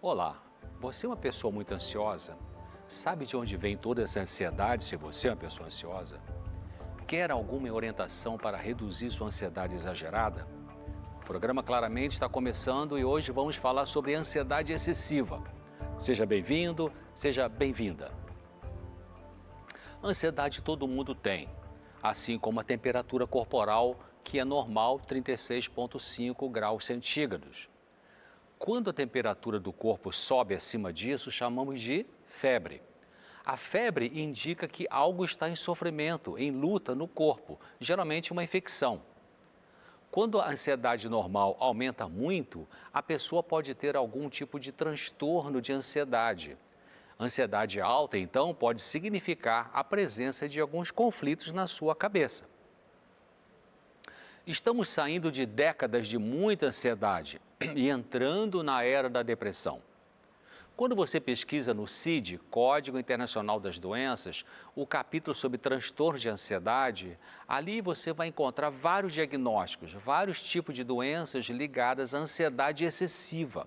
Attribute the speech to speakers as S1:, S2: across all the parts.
S1: Olá, você é uma pessoa muito ansiosa? Sabe de onde vem toda essa ansiedade se você é uma pessoa ansiosa? Quer alguma orientação para reduzir sua ansiedade exagerada? O programa Claramente está começando e hoje vamos falar sobre ansiedade excessiva. Seja bem-vindo, seja bem-vinda. Ansiedade todo mundo tem, assim como a temperatura corporal, que é normal, 36,5 graus centígrados. Quando a temperatura do corpo sobe acima disso, chamamos de febre. A febre indica que algo está em sofrimento, em luta no corpo, geralmente uma infecção. Quando a ansiedade normal aumenta muito, a pessoa pode ter algum tipo de transtorno de ansiedade. Ansiedade alta, então, pode significar a presença de alguns conflitos na sua cabeça. Estamos saindo de décadas de muita ansiedade e entrando na era da depressão. Quando você pesquisa no CID, Código Internacional das Doenças, o capítulo sobre transtorno de ansiedade, ali você vai encontrar vários diagnósticos, vários tipos de doenças ligadas à ansiedade excessiva.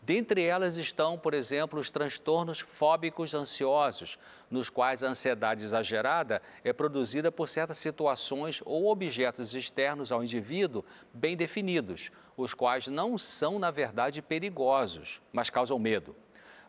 S1: Dentre elas estão, por exemplo, os transtornos fóbicos ansiosos, nos quais a ansiedade exagerada é produzida por certas situações ou objetos externos ao indivíduo bem definidos, os quais não são, na verdade, perigosos, mas causam medo.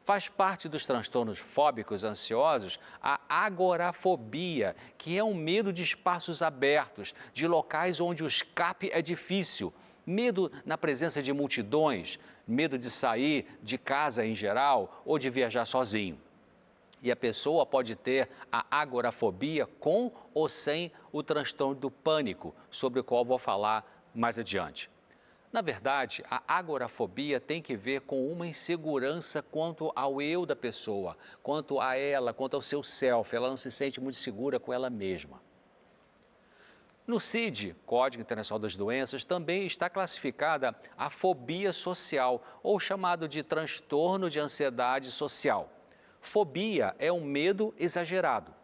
S1: Faz parte dos transtornos fóbicos ansiosos a agorafobia, que é um medo de espaços abertos, de locais onde o escape é difícil. Medo na presença de multidões, medo de sair de casa em geral ou de viajar sozinho. E a pessoa pode ter a agorafobia com ou sem o transtorno do pânico, sobre o qual vou falar mais adiante. Na verdade, a agorafobia tem que ver com uma insegurança quanto ao eu da pessoa, quanto a ela, quanto ao seu self. Ela não se sente muito segura com ela mesma. No CID, Código Internacional das Doenças, também está classificada a fobia social, ou chamado de transtorno de ansiedade social. Fobia é um medo exagerado.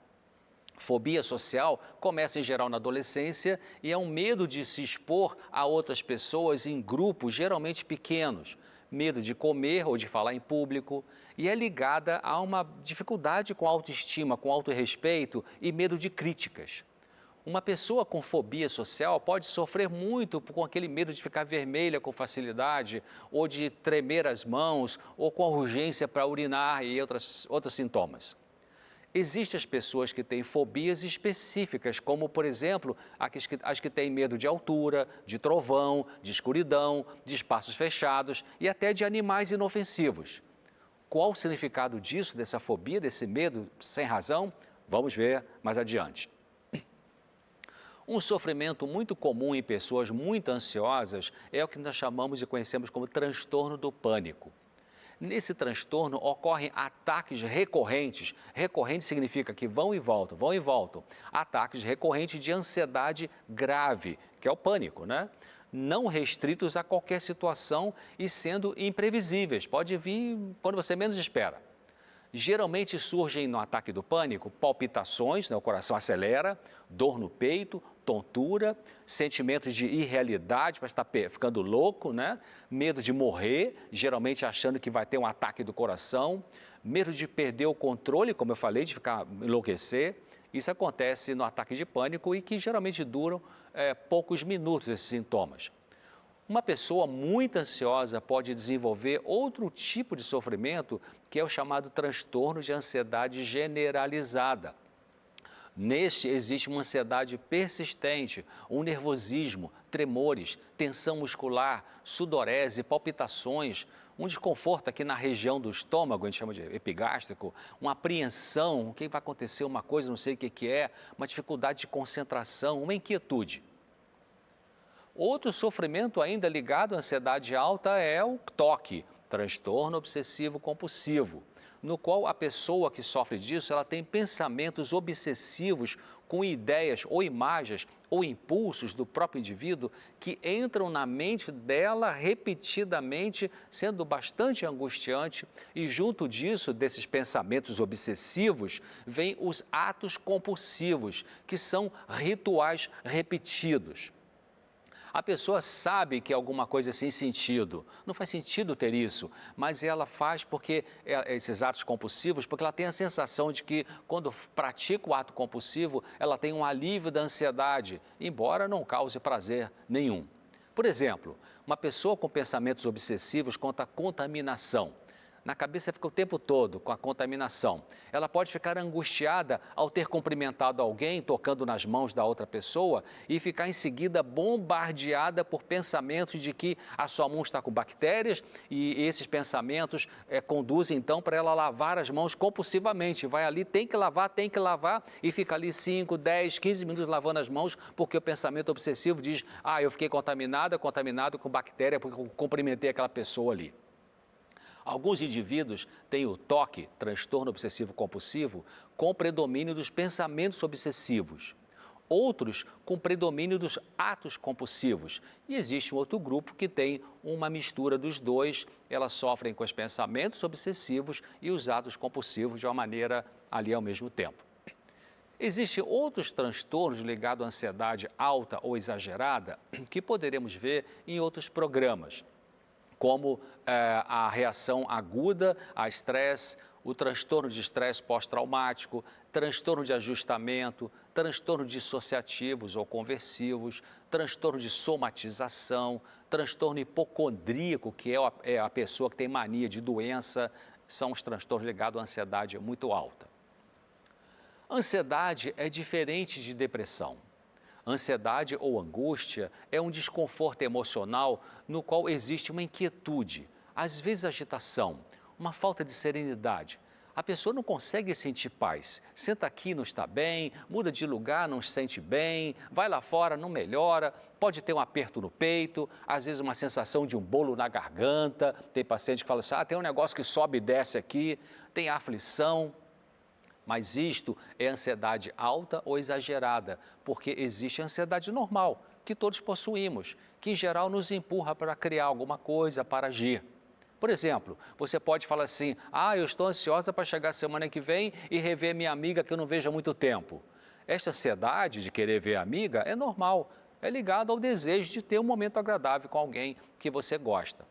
S1: Fobia social começa em geral na adolescência e é um medo de se expor a outras pessoas em grupos geralmente pequenos. Medo de comer ou de falar em público, e é ligada a uma dificuldade com autoestima, com autorrespeito e medo de críticas. Uma pessoa com fobia social pode sofrer muito com aquele medo de ficar vermelha com facilidade, ou de tremer as mãos, ou com a urgência para urinar e outros sintomas. Existem as pessoas que têm fobias específicas, como, por exemplo, as que têm medo de altura, de trovão, de escuridão, de espaços fechados e até de animais inofensivos. Qual o significado disso, dessa fobia, desse medo sem razão? Vamos ver mais adiante. Um sofrimento muito comum em pessoas muito ansiosas é o que nós chamamos e conhecemos como transtorno do pânico. Nesse transtorno ocorrem ataques recorrentes. Recorrente significa que vão e voltam, vão e voltam. Ataques recorrentes de ansiedade grave, que é o pânico, né? Não restritos a qualquer situação e sendo imprevisíveis. Pode vir quando você menos espera. Geralmente surgem no ataque do pânico palpitações, né, o coração acelera, dor no peito, tontura, sentimentos de irrealidade, parece estar ficando louco, né? Medo de morrer, geralmente achando que vai ter um ataque do coração, medo de perder o controle, como eu falei, de ficar enlouquecer. Isso acontece no ataque de pânico e que geralmente duram poucos minutos, esses sintomas. Uma pessoa muito ansiosa pode desenvolver outro tipo de sofrimento, que é o chamado transtorno de ansiedade generalizada. Neste existe uma ansiedade persistente, um nervosismo, tremores, tensão muscular, sudorese, palpitações, um desconforto aqui na região do estômago, a gente chama de epigástrico, uma apreensão, o que vai acontecer, uma coisa, não sei o que é, uma dificuldade de concentração, uma inquietude. Outro sofrimento ainda ligado à ansiedade alta é o TOC, transtorno obsessivo compulsivo, no qual a pessoa que sofre disso, ela tem pensamentos obsessivos com ideias ou imagens ou impulsos do próprio indivíduo que entram na mente dela repetidamente, sendo bastante angustiante, e junto disso, desses pensamentos obsessivos, vêm os atos compulsivos, que são rituais repetidos. A pessoa sabe que alguma coisa é sem sentido, não faz sentido ter isso, mas ela faz porque esses atos compulsivos, porque ela tem a sensação de que quando pratica o ato compulsivo, ela tem um alívio da ansiedade, embora não cause prazer nenhum. Por exemplo, uma pessoa com pensamentos obsessivos quanto à contaminação. Na cabeça fica o tempo todo com a contaminação. Ela pode ficar angustiada ao ter cumprimentado alguém, tocando nas mãos da outra pessoa e ficar em seguida bombardeada por pensamentos de que a sua mão está com bactérias e esses pensamentos conduzem então para ela lavar as mãos compulsivamente. Vai ali, tem que lavar e fica ali 5, 10, 15 minutos lavando as mãos porque o pensamento obsessivo diz, eu fiquei contaminado com bactéria porque eu cumprimentei aquela pessoa ali. Alguns indivíduos têm o TOC, transtorno obsessivo compulsivo, com predomínio dos pensamentos obsessivos. Outros com predomínio dos atos compulsivos. E existe um outro grupo que tem uma mistura dos dois, elas sofrem com os pensamentos obsessivos e os atos compulsivos de uma maneira ali ao mesmo tempo. Existem outros transtornos ligados à ansiedade alta ou exagerada que poderemos ver em outros programas, como a reação aguda a estresse, o transtorno de estresse pós-traumático, transtorno de ajustamento, transtorno dissociativos ou conversivos, transtorno de somatização, transtorno hipocondríaco, que é a pessoa que tem mania de doença, são os transtornos ligados à ansiedade muito alta. Ansiedade é diferente de depressão. Ansiedade ou angústia é um desconforto emocional no qual existe uma inquietude, às vezes agitação, uma falta de serenidade. A pessoa não consegue sentir paz. Senta aqui, não está bem, muda de lugar, não se sente bem, vai lá fora, não melhora, pode ter um aperto no peito, às vezes uma sensação de um bolo na garganta. Tem paciente que fala assim, tem um negócio que sobe e desce aqui, tem aflição. Mas isto é ansiedade alta ou exagerada, porque existe a ansiedade normal, que todos possuímos, que em geral nos empurra para criar alguma coisa, para agir. Por exemplo, você pode falar assim, eu estou ansiosa para chegar semana que vem e rever minha amiga que eu não vejo há muito tempo. Esta ansiedade de querer ver a amiga é normal, é ligada ao desejo de ter um momento agradável com alguém que você gosta.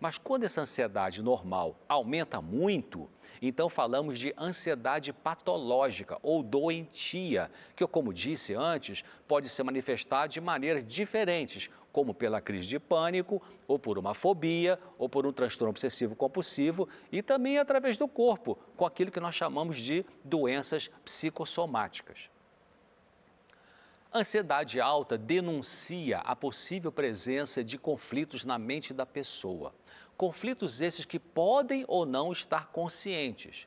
S1: Mas quando essa ansiedade normal aumenta muito, então falamos de ansiedade patológica ou doentia, que, como disse antes, pode se manifestar de maneiras diferentes, como pela crise de pânico, ou por uma fobia, ou por um transtorno obsessivo compulsivo, e também através do corpo, com aquilo que nós chamamos de doenças psicossomáticas. Ansiedade alta denuncia a possível presença de conflitos na mente da pessoa. Conflitos esses que podem ou não estar conscientes.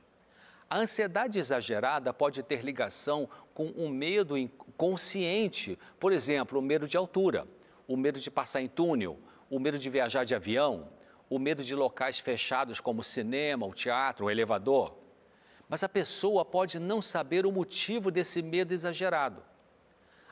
S1: A ansiedade exagerada pode ter ligação com um medo inconsciente, por exemplo, o medo de altura, o medo de passar em túnel, o medo de viajar de avião, o medo de locais fechados como o cinema, o teatro, o elevador. Mas a pessoa pode não saber o motivo desse medo exagerado.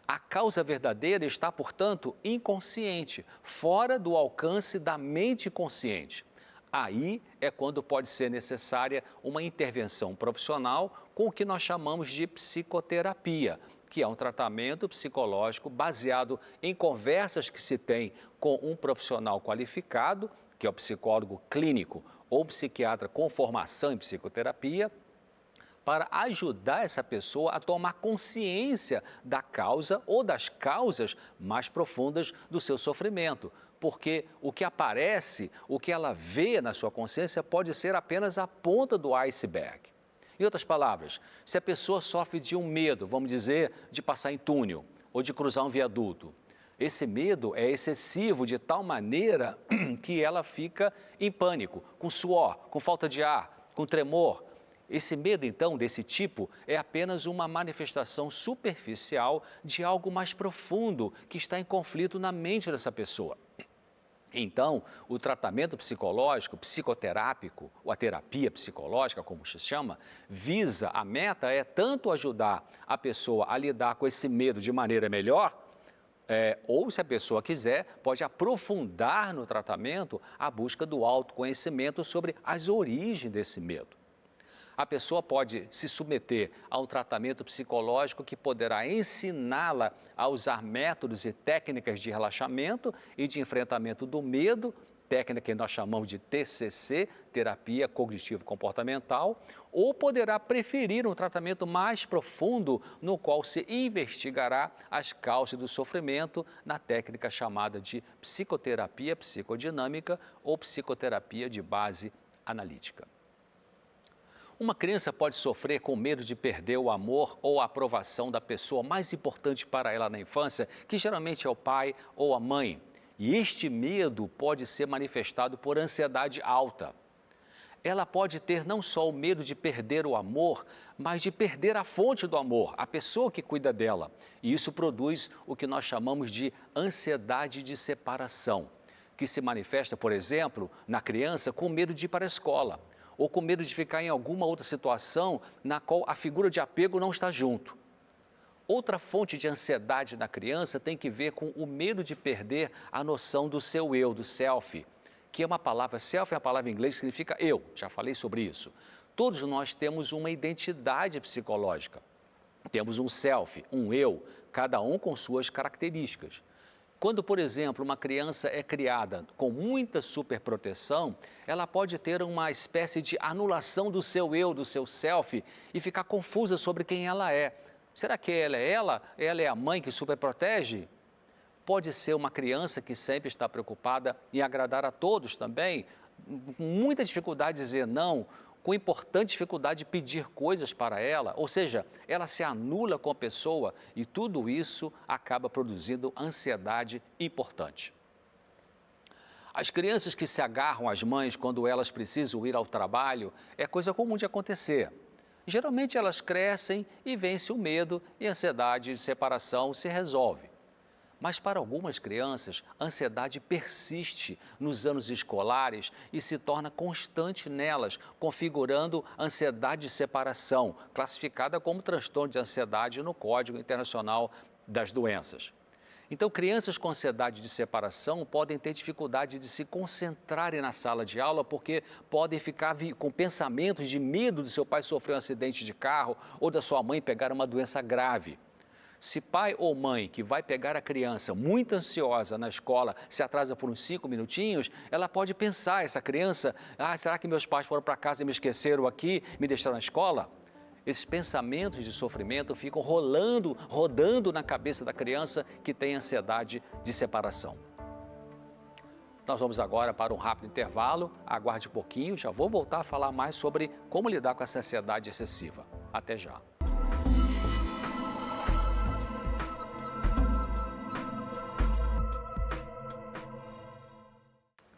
S1: A causa verdadeira está, portanto, inconsciente, fora do alcance da mente consciente. Aí é quando pode ser necessária uma intervenção profissional com o que nós chamamos de psicoterapia, que é um tratamento psicológico baseado em conversas que se tem com um profissional qualificado, que é o psicólogo clínico ou psiquiatra com formação em psicoterapia, para ajudar essa pessoa a tomar consciência da causa ou das causas mais profundas do seu sofrimento. Porque o que aparece, o que ela vê na sua consciência pode ser apenas a ponta do iceberg. Em outras palavras, se a pessoa sofre de um medo, vamos dizer, de passar em túnel ou de cruzar um viaduto, esse medo é excessivo de tal maneira que ela fica em pânico, com suor, com falta de ar, com tremor. Esse medo, então, desse tipo, é apenas uma manifestação superficial de algo mais profundo que está em conflito na mente dessa pessoa. Então, o tratamento psicológico, psicoterápico, ou a terapia psicológica, como se chama, a meta é tanto ajudar a pessoa a lidar com esse medo de maneira melhor, ou, se a pessoa quiser, pode aprofundar no tratamento a busca do autoconhecimento sobre as origens desse medo. A pessoa pode se submeter a um tratamento psicológico que poderá ensiná-la a usar métodos e técnicas de relaxamento e de enfrentamento do medo, técnica que nós chamamos de TCC, terapia cognitivo-comportamental, ou poderá preferir um tratamento mais profundo no qual se investigará as causas do sofrimento na técnica chamada de psicoterapia psicodinâmica ou psicoterapia de base analítica. Uma criança pode sofrer com medo de perder o amor ou a aprovação da pessoa mais importante para ela na infância, que geralmente é o pai ou a mãe. E este medo pode ser manifestado por ansiedade alta. Ela pode ter não só o medo de perder o amor, mas de perder a fonte do amor, a pessoa que cuida dela. E isso produz o que nós chamamos de ansiedade de separação, que se manifesta, por exemplo, na criança com medo de ir para a escola, ou com medo de ficar em alguma outra situação na qual a figura de apego não está junto. Outra fonte de ansiedade na criança tem que ver com o medo de perder a noção do seu eu, do self, que é uma palavra, self é uma palavra em inglês que significa eu, já falei sobre isso. Todos nós temos uma identidade psicológica, temos um self, um eu, cada um com suas características. Quando, por exemplo, uma criança é criada com muita superproteção, ela pode ter uma espécie de anulação do seu eu, do seu self, e ficar confusa sobre quem ela é. Será que ela é ela? Ela é a mãe que superprotege? Pode ser uma criança que sempre está preocupada em agradar a todos também, com muita dificuldade de dizer não, com importante dificuldade de pedir coisas para ela, ou seja, ela se anula com a pessoa e tudo isso acaba produzindo ansiedade importante. As crianças que se agarram às mães quando elas precisam ir ao trabalho é coisa comum de acontecer. Geralmente elas crescem e vencem o medo e a ansiedade de separação se resolve. Mas para algumas crianças, a ansiedade persiste nos anos escolares e se torna constante nelas, configurando ansiedade de separação, classificada como transtorno de ansiedade no Código Internacional das Doenças. Então, crianças com ansiedade de separação podem ter dificuldade de se concentrarem na sala de aula porque podem ficar com pensamentos de medo de seu pai sofrer um acidente de carro ou da sua mãe pegar uma doença grave. Se pai ou mãe que vai pegar a criança muito ansiosa na escola se atrasa por uns 5 minutinhos, ela pode pensar, essa criança, será que meus pais foram para casa e me esqueceram aqui, me deixaram na escola? Esses pensamentos de sofrimento ficam rodando na cabeça da criança que tem ansiedade de separação. Nós vamos agora para um rápido intervalo, aguarde um pouquinho, já vou voltar a falar mais sobre como lidar com essa ansiedade excessiva. Até já.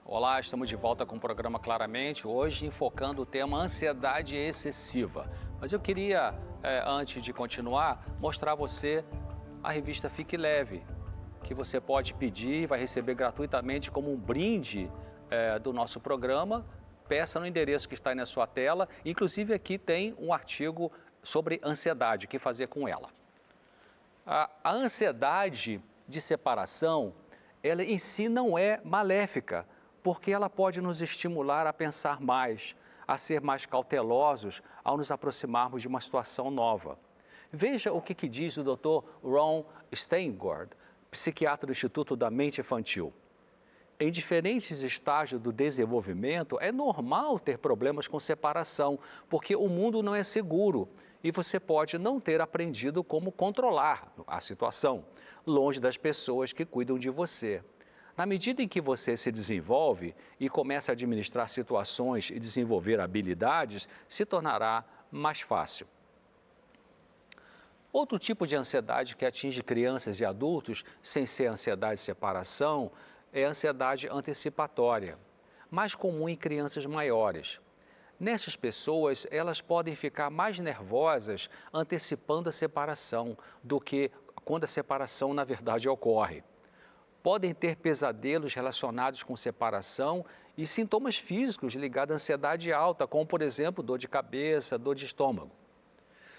S1: Olá, estamos de volta com o programa Claramente, hoje enfocando o tema ansiedade excessiva. Mas eu queria, antes de continuar, mostrar a você a revista Fique Leve, que você pode pedir e vai receber gratuitamente como um brinde do nosso programa. Peça no endereço que está aí na sua tela. Inclusive aqui tem um artigo sobre ansiedade, o que fazer com ela. A ansiedade de separação, ela em si não é maléfica, porque ela pode nos estimular a pensar mais, a ser mais cautelosos ao nos aproximarmos de uma situação nova. Veja o que diz o Dr. Ron Steingard, psiquiatra do Instituto da Mente Infantil. Em diferentes estágios do desenvolvimento, é normal ter problemas com separação, porque o mundo não é seguro e você pode não ter aprendido como controlar a situação, longe das pessoas que cuidam de você. Na medida em que você se desenvolve e começa a administrar situações e desenvolver habilidades, se tornará mais fácil. Outro tipo de ansiedade que atinge crianças e adultos, sem ser ansiedade de separação, é a ansiedade antecipatória, mais comum em crianças maiores. Nessas pessoas, elas podem ficar mais nervosas antecipando a separação do que quando a separação, na verdade, ocorre. Podem ter pesadelos relacionados com separação e sintomas físicos ligados à ansiedade alta, como, por exemplo, dor de cabeça, dor de estômago.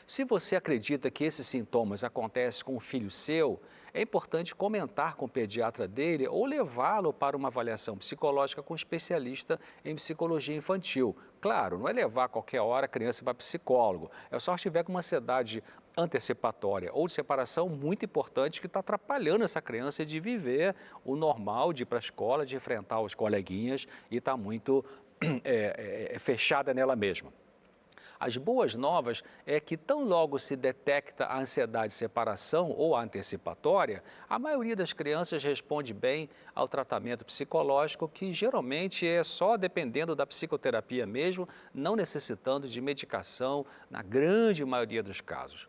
S1: Se você acredita que esses sintomas acontecem com um filho seu, é importante comentar com o pediatra dele ou levá-lo para uma avaliação psicológica com um especialista em psicologia infantil. Claro, não é levar a qualquer hora a criança para psicólogo, é só se estiver com uma ansiedade antecipatória ou de separação muito importante que está atrapalhando essa criança de viver o normal, de ir para a escola, de enfrentar os coleguinhas e está muito fechada nela mesma. As boas novas é que tão logo se detecta a ansiedade de separação ou a antecipatória, a maioria das crianças responde bem ao tratamento psicológico, que geralmente é só dependendo da psicoterapia mesmo, não necessitando de medicação na grande maioria dos casos.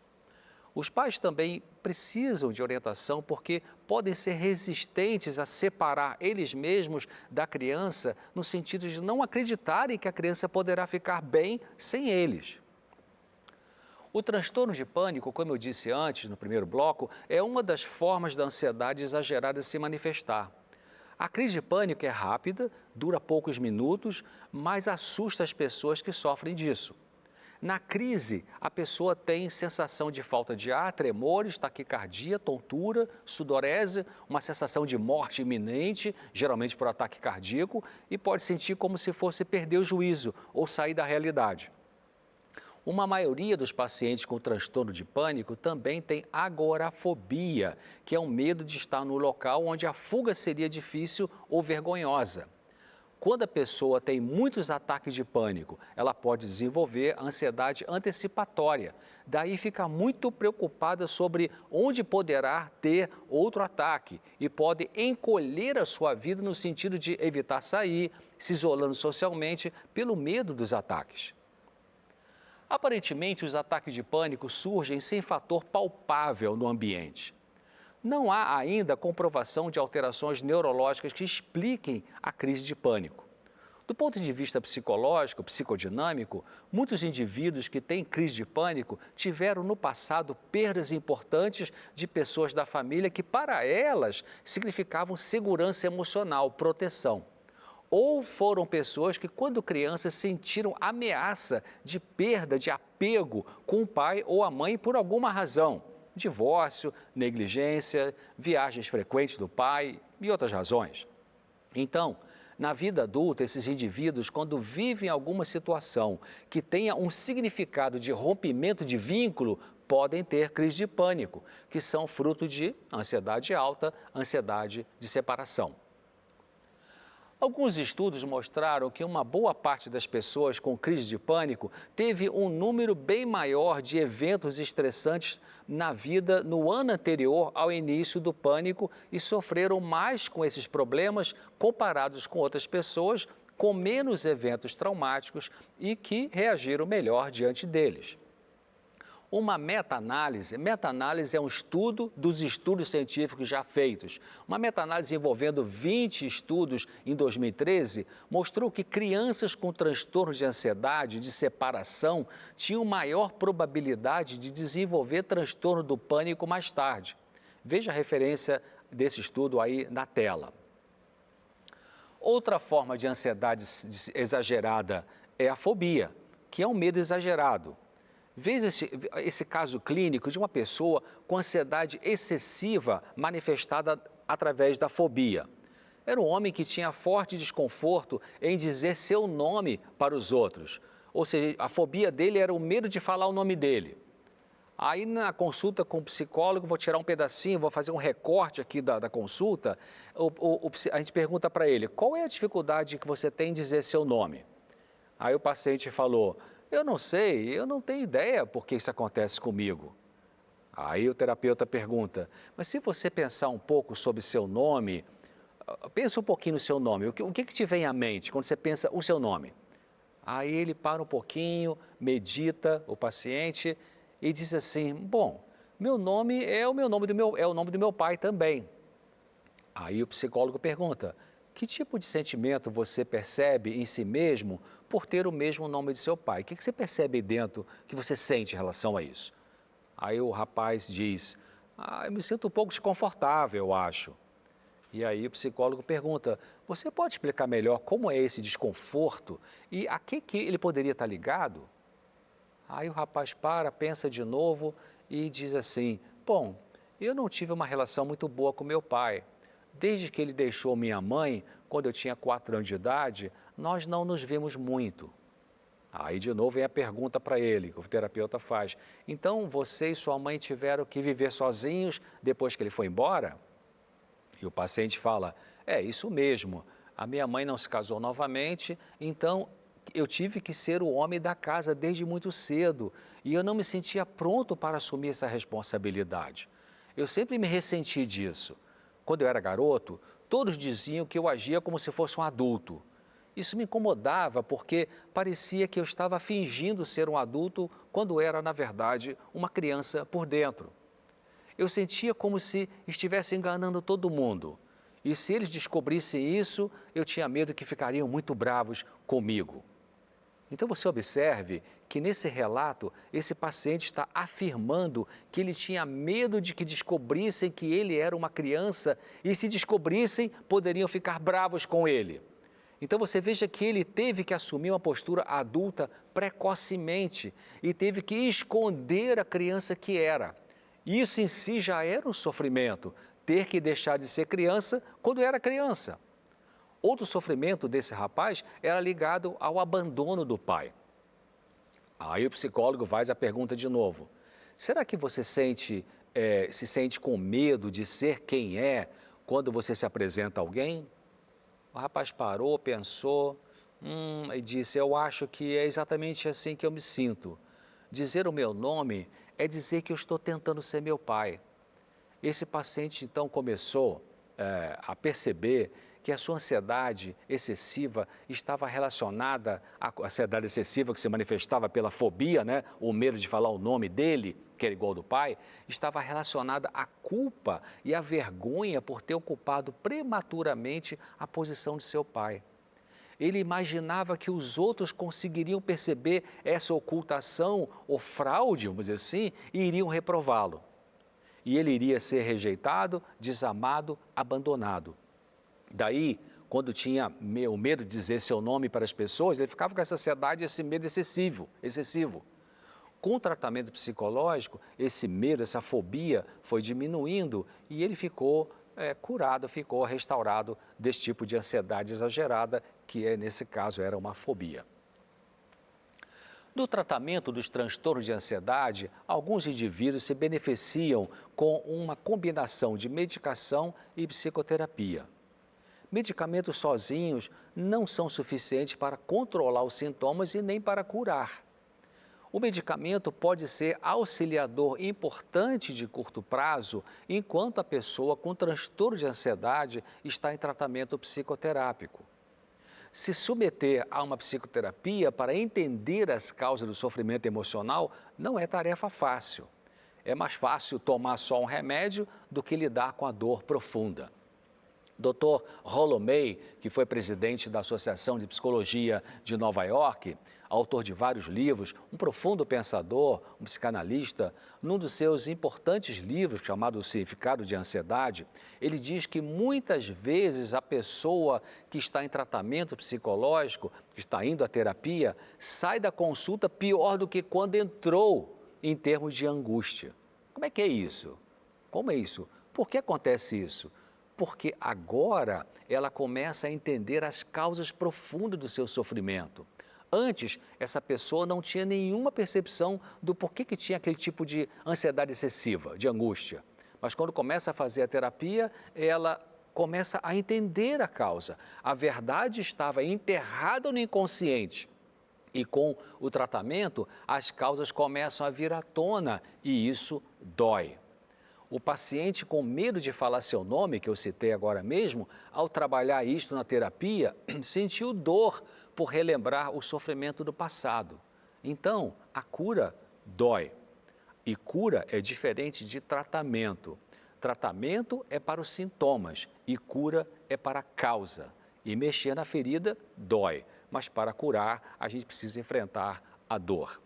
S1: Os pais também precisam de orientação porque podem ser resistentes a separar eles mesmos da criança, no sentido de não acreditarem que a criança poderá ficar bem sem eles. O transtorno de pânico, como eu disse antes, no primeiro bloco, é uma das formas da ansiedade exagerada se manifestar. A crise de pânico é rápida, dura poucos minutos, mas assusta as pessoas que sofrem disso. Na crise, a pessoa tem sensação de falta de ar, tremores, taquicardia, tontura, sudorese, uma sensação de morte iminente, geralmente por ataque cardíaco, e pode sentir como se fosse perder o juízo ou sair da realidade. Uma maioria dos pacientes com transtorno de pânico também tem agorafobia, que é um medo de estar no local onde a fuga seria difícil ou vergonhosa. Quando a pessoa tem muitos ataques de pânico, ela pode desenvolver ansiedade antecipatória. Daí fica muito preocupada sobre onde poderá ter outro ataque e pode encolher a sua vida no sentido de evitar sair, se isolando socialmente pelo medo dos ataques. Aparentemente, os ataques de pânico surgem sem fator palpável no ambiente. Não há ainda comprovação de alterações neurológicas que expliquem a crise de pânico. Do ponto de vista psicológico, psicodinâmico, muitos indivíduos que têm crise de pânico tiveram no passado perdas importantes de pessoas da família que para elas significavam segurança emocional, proteção. Ou foram pessoas que, quando crianças, sentiram ameaça de perda de apego com o pai ou a mãe por alguma razão. Divórcio, negligência, viagens frequentes do pai e outras razões. Então, na vida adulta, esses indivíduos, quando vivem alguma situação que tenha um significado de rompimento de vínculo, podem ter crise de pânico, que são fruto de ansiedade alta, ansiedade de separação. Alguns estudos mostraram que uma boa parte das pessoas com crise de pânico teve um número bem maior de eventos estressantes na vida no ano anterior ao início do pânico e sofreram mais com esses problemas comparados com outras pessoas com menos eventos traumáticos e que reagiram melhor diante deles. Uma meta-análise é um estudo dos estudos científicos já feitos. Uma meta-análise envolvendo 20 estudos em 2013 mostrou que crianças com transtornos de ansiedade, de separação, tinham maior probabilidade de desenvolver transtorno do pânico mais tarde. Veja a referência desse estudo aí na tela. Outra forma de ansiedade exagerada é a fobia, que é um medo exagerado. Veja esse caso clínico de uma pessoa com ansiedade excessiva manifestada através da fobia. Era um homem que tinha forte desconforto em dizer seu nome para os outros. Ou seja, a fobia dele era o medo de falar o nome dele. Aí na consulta com o psicólogo, vou tirar um pedacinho, vou fazer um recorte aqui da consulta, a gente pergunta para ele, qual é a dificuldade que você tem em dizer seu nome? Aí o paciente falou, eu não sei, eu não tenho ideia por que isso acontece comigo. Aí o terapeuta pergunta, mas se você pensar um pouco sobre seu nome, pensa um pouquinho no seu nome, o que te vem à mente quando você pensa o seu nome? Aí ele para um pouquinho, medita o paciente e diz assim, bom, meu nome é o nome do meu pai também. Aí o psicólogo pergunta, que tipo de sentimento você percebe em si mesmo por ter o mesmo nome de seu pai? O que você percebe dentro que você sente em relação a isso? Aí o rapaz diz, eu me sinto um pouco desconfortável, eu acho. E aí o psicólogo pergunta, você pode explicar melhor como é esse desconforto e a que ele poderia estar ligado? Aí o rapaz para, pensa de novo e diz assim: bom, eu não tive uma relação muito boa com meu pai. Desde que ele deixou minha mãe, quando eu tinha 4 anos de idade, nós não nos vimos muito. Aí de novo vem a pergunta para ele, que o terapeuta faz: então você e sua mãe tiveram que viver sozinhos depois que ele foi embora? E o paciente fala: é isso mesmo, a minha mãe não se casou novamente, então eu tive que ser o homem da casa desde muito cedo e eu não me sentia pronto para assumir essa responsabilidade. Eu sempre me ressenti disso. Quando eu era garoto, todos diziam que eu agia como se fosse um adulto. Isso me incomodava porque parecia que eu estava fingindo ser um adulto quando era, na verdade, uma criança por dentro. Eu sentia como se estivesse enganando todo mundo. E se eles descobrissem isso, eu tinha medo que ficariam muito bravos comigo. Então você observe que nesse relato, esse paciente está afirmando que ele tinha medo de que descobrissem que ele era uma criança e se descobrissem, poderiam ficar bravos com ele. Então você veja que ele teve que assumir uma postura adulta precocemente e teve que esconder a criança que era. Isso em si já era um sofrimento, ter que deixar de ser criança quando era criança. Outro sofrimento desse rapaz era ligado ao abandono do pai. Aí o psicólogo faz a pergunta de novo: será que você se sente com medo de ser quem é quando você se apresenta a alguém? O rapaz parou, pensou e disse: eu acho que é exatamente assim que eu me sinto. Dizer o meu nome é dizer que eu estou tentando ser meu pai. Esse paciente então começou a perceber que a sua ansiedade excessiva estava relacionada à ansiedade excessiva que se manifestava pela fobia, né? O medo de falar o nome dele, que era igual ao do pai, estava relacionada à culpa e à vergonha por ter ocupado prematuramente a posição de seu pai. Ele imaginava que os outros conseguiriam perceber essa ocultação ou fraude, vamos dizer assim, e iriam reprová-lo. E ele iria ser rejeitado, desamado, abandonado. Daí, quando tinha o medo de dizer seu nome para as pessoas, ele ficava com essa ansiedade, esse medo excessivo. Com o tratamento psicológico, esse medo, essa fobia foi diminuindo e ele ficou curado, ficou restaurado desse tipo de ansiedade exagerada, que nesse caso era uma fobia. No tratamento dos transtornos de ansiedade, alguns indivíduos se beneficiam com uma combinação de medicação e psicoterapia. Medicamentos sozinhos não são suficientes para controlar os sintomas e nem para curar. O medicamento pode ser auxiliador importante de curto prazo, enquanto a pessoa com transtorno de ansiedade está em tratamento psicoterápico. Se submeter a uma psicoterapia para entender as causas do sofrimento emocional não é tarefa fácil. É mais fácil tomar só um remédio do que lidar com a dor profunda. Dr. Rollo May, que foi presidente da Associação de Psicologia de Nova York, autor de vários livros, um profundo pensador, um psicanalista, num dos seus importantes livros, chamado O Significado de Ansiedade, ele diz que muitas vezes a pessoa que está em tratamento psicológico, que está indo à terapia, sai da consulta pior do que quando entrou, em termos de angústia. Como é que é isso? Como é isso? Por que acontece isso? Porque agora ela começa a entender as causas profundas do seu sofrimento. Antes, essa pessoa não tinha nenhuma percepção do porquê que tinha aquele tipo de ansiedade excessiva, de angústia. Mas quando começa a fazer a terapia, ela começa a entender a causa. A verdade estava enterrada no inconsciente. E com o tratamento, as causas começam a vir à tona e isso dói. O paciente com medo de falar seu nome, que eu citei agora mesmo, ao trabalhar isto na terapia, sentiu dor por relembrar o sofrimento do passado. Então, a cura dói. E cura é diferente de tratamento. Tratamento é para os sintomas e cura é para a causa. E mexer na ferida dói, mas para curar a gente precisa enfrentar a dor.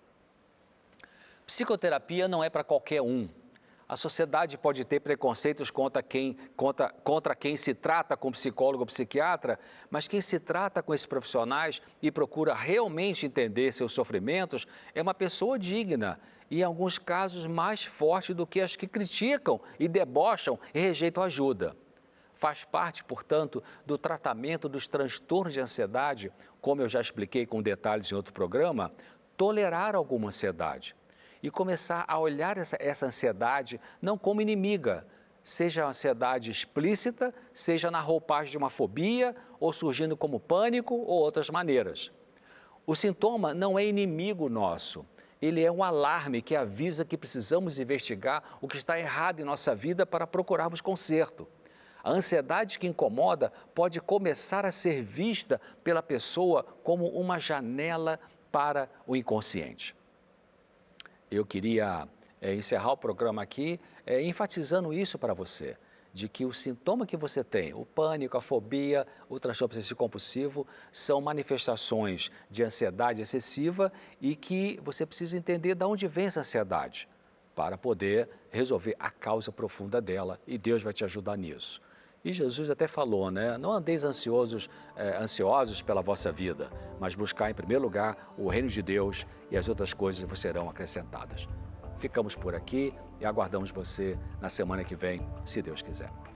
S1: Psicoterapia não é para qualquer um. A sociedade pode ter preconceitos contra quem se trata com psicólogo ou psiquiatra, mas quem se trata com esses profissionais e procura realmente entender seus sofrimentos é uma pessoa digna e, em alguns casos, mais forte do que as que criticam e debocham e rejeitam ajuda. Faz parte, portanto, do tratamento dos transtornos de ansiedade, como eu já expliquei com detalhes em outro programa, tolerar alguma ansiedade e começar a olhar essa ansiedade não como inimiga, seja a ansiedade explícita, seja na roupagem de uma fobia ou surgindo como pânico ou outras maneiras. O sintoma não é inimigo nosso, ele é um alarme que avisa que precisamos investigar o que está errado em nossa vida para procurarmos conserto. A ansiedade que incomoda pode começar a ser vista pela pessoa como uma janela para o inconsciente. Eu queria encerrar o programa aqui enfatizando isso para você, de que o sintoma que você tem, o pânico, a fobia, o transtorno obsessivo compulsivo, são manifestações de ansiedade excessiva e que você precisa entender de onde vem essa ansiedade para poder resolver a causa profunda dela e Deus vai te ajudar nisso. E Jesus até falou, né? Não andeis ansiosos pela vossa vida, mas buscar em primeiro lugar o reino de Deus e as outras coisas vos serão acrescentadas. Ficamos por aqui e aguardamos você na semana que vem, se Deus quiser.